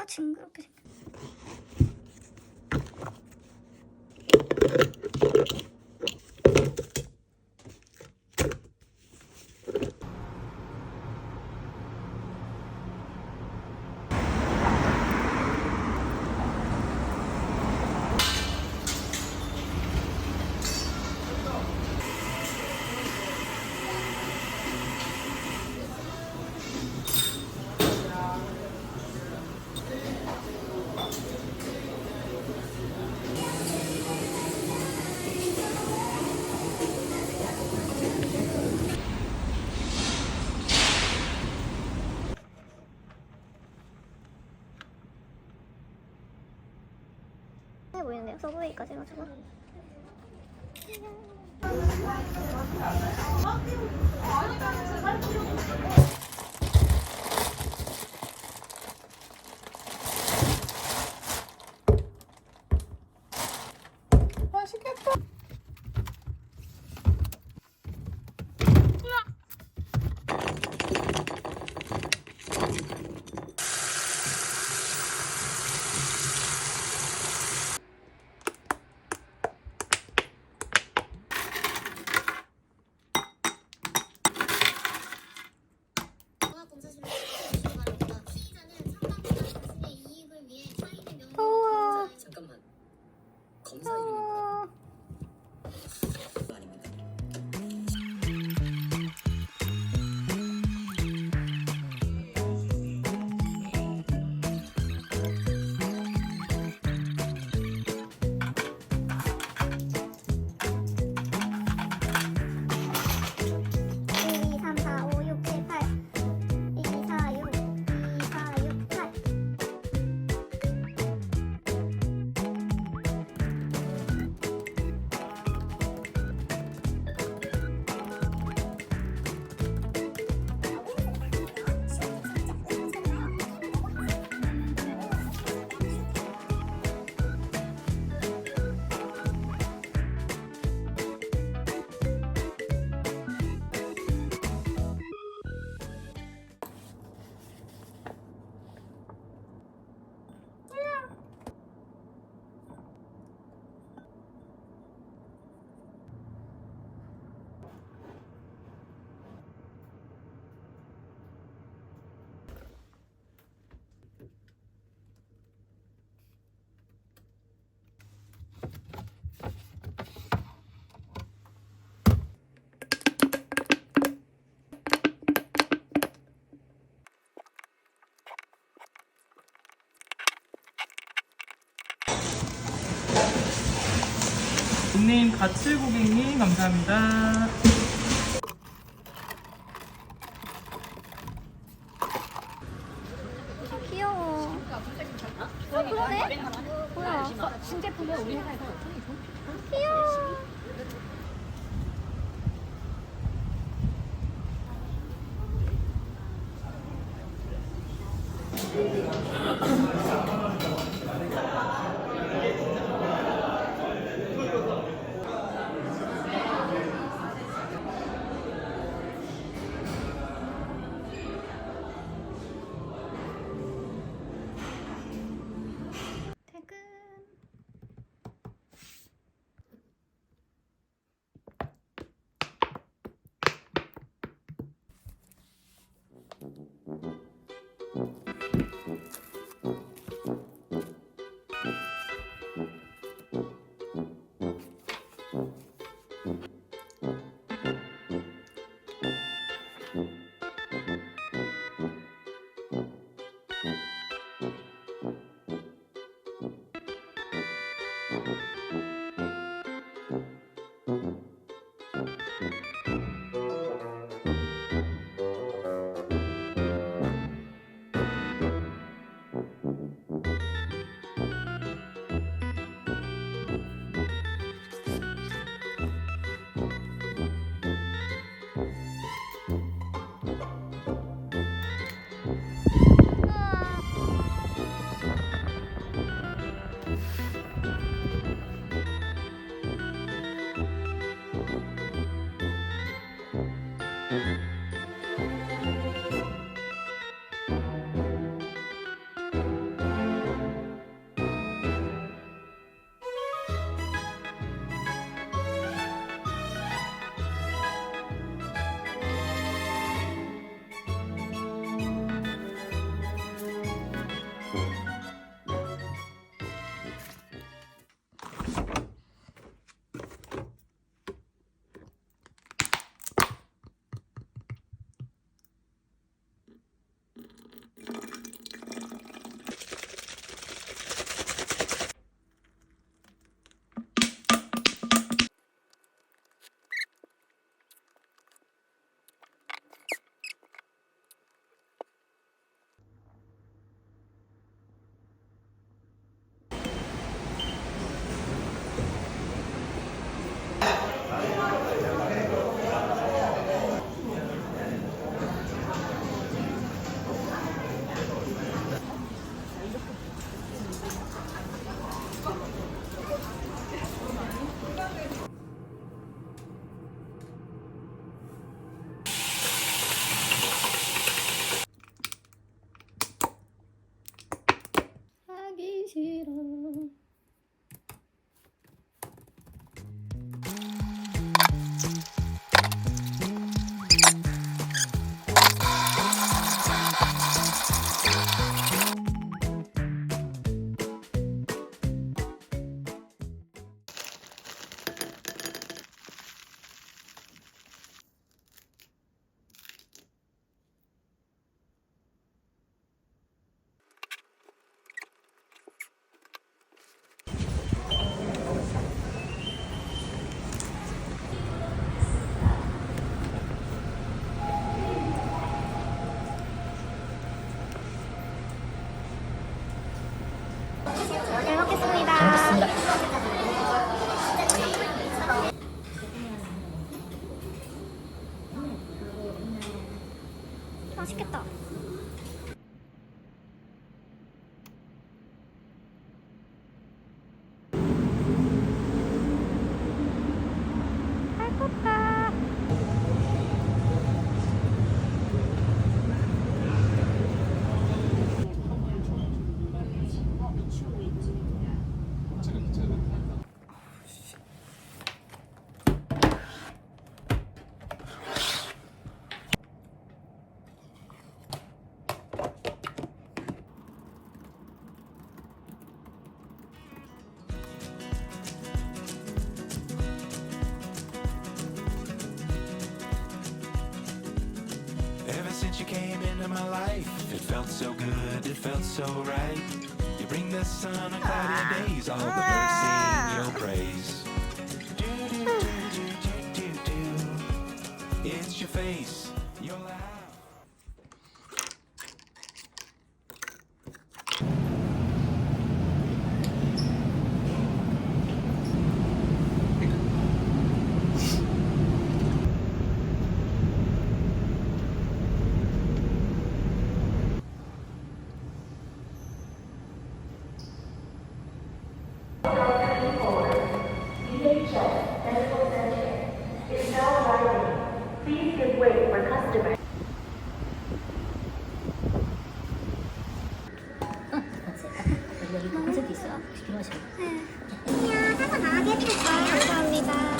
존나 징그럽게 생겼어. 해 보이는데요? 서브웨이까지 해가지고. 맛있겠다. 더워. 잠깐만. 검사 이름이 뭐야? 아닙니다. 닉네임 가츠 고객님 감사합니다. 귀여워. 그러네? 뭐야? 신제품은 우리 회사에서 귀여워. 퇴근. 잘 먹겠습니다. 잘 먹겠습니다. 맛있겠다. 맛있겠다. Ever since you came into my life, it felt so good, it felt so right. You bring the sun on cloudy days, all the birds sing your praise. Do, do, do, do, do, do, do. It's your face, your laugh. 여기 콘센트 있어요. 혹시 필요하시면. 이야, 사과 나가게 해주셨어요. 감사합니다.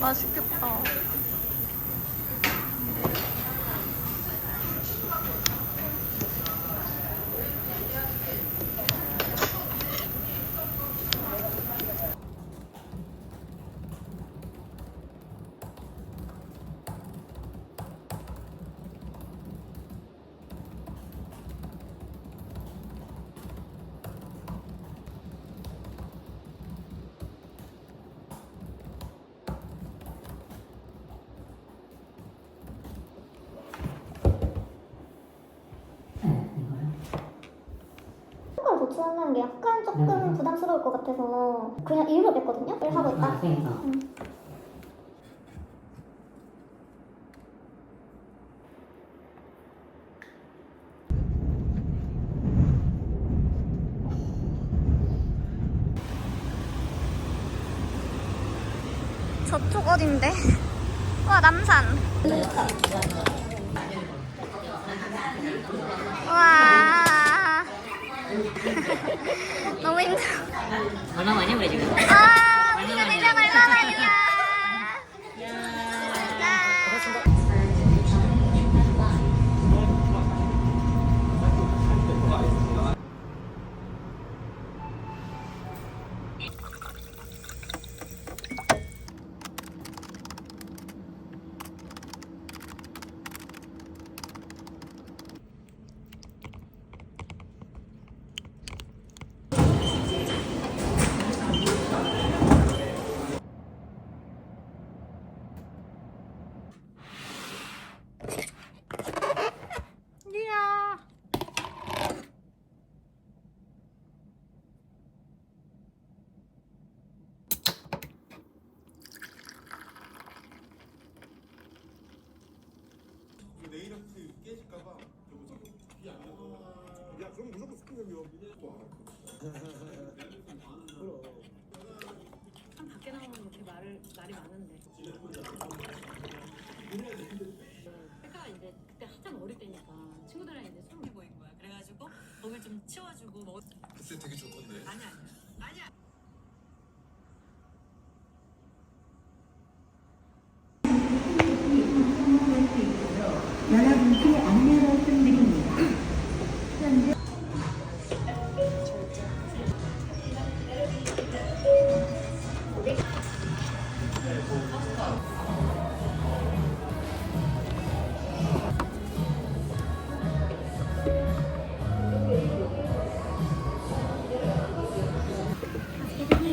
맛있겠다. 손가락 도출하는 게 약간 조금 부담스러울 것 같아서 그냥 일부러 뺐거든요. 를 하고 있다. 저쪽 어딘데? 와, 남산. 와. 너무 힘들어. 얼마만이야 우리 지금? 아, 우리가 내장 얼마만이야. 참 밖에 나오면 이렇게 말이 많은데. 제가 이제 그때 한참 어릴 때니까 친구들이랑 이제 술 모인 거야. 그래가지고 거길 좀 치워주고 뭐. 그때 되게 좋던데. 아니야. 여러분께 안내 말씀드립니다. 현재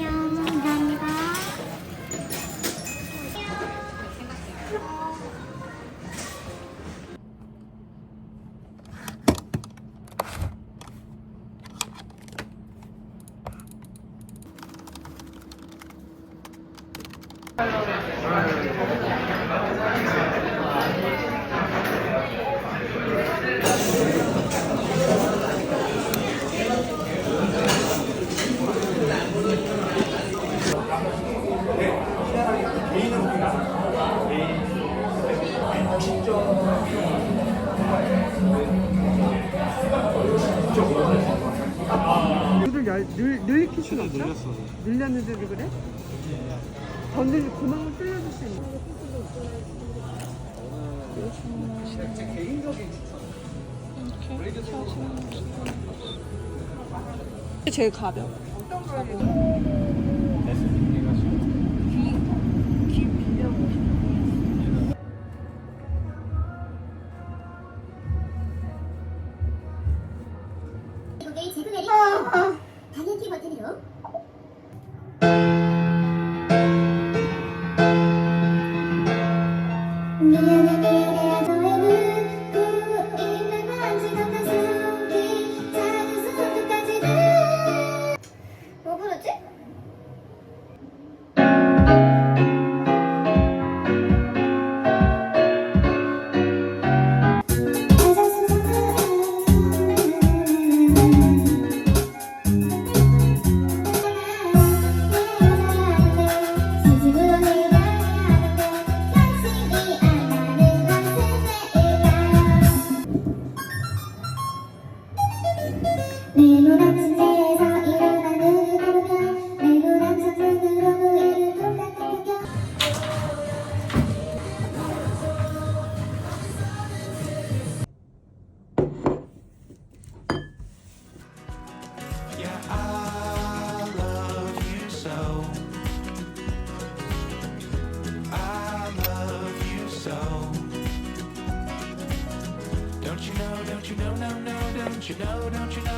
감사합니다. 이거를 늘 익힐 수는 없어? 늘렸는데도 그래? 더 구멍을 뚫려줄 수 있는. 제 개인적인 추천. 제일 가벼워. 이게 지그레리 다이어트 버튼으로 미안해 너의 눈 입에 만지던 그 손길 작은 손끝까지는 뭐 부르지? 내눈 아침 자리에서 일어나 눈을 감으면 내눈 아침 눈으로 매일 똑같은 풍경 Yeah, I love you so. I love you so. Don't you know, no, no, don't you know, don't you know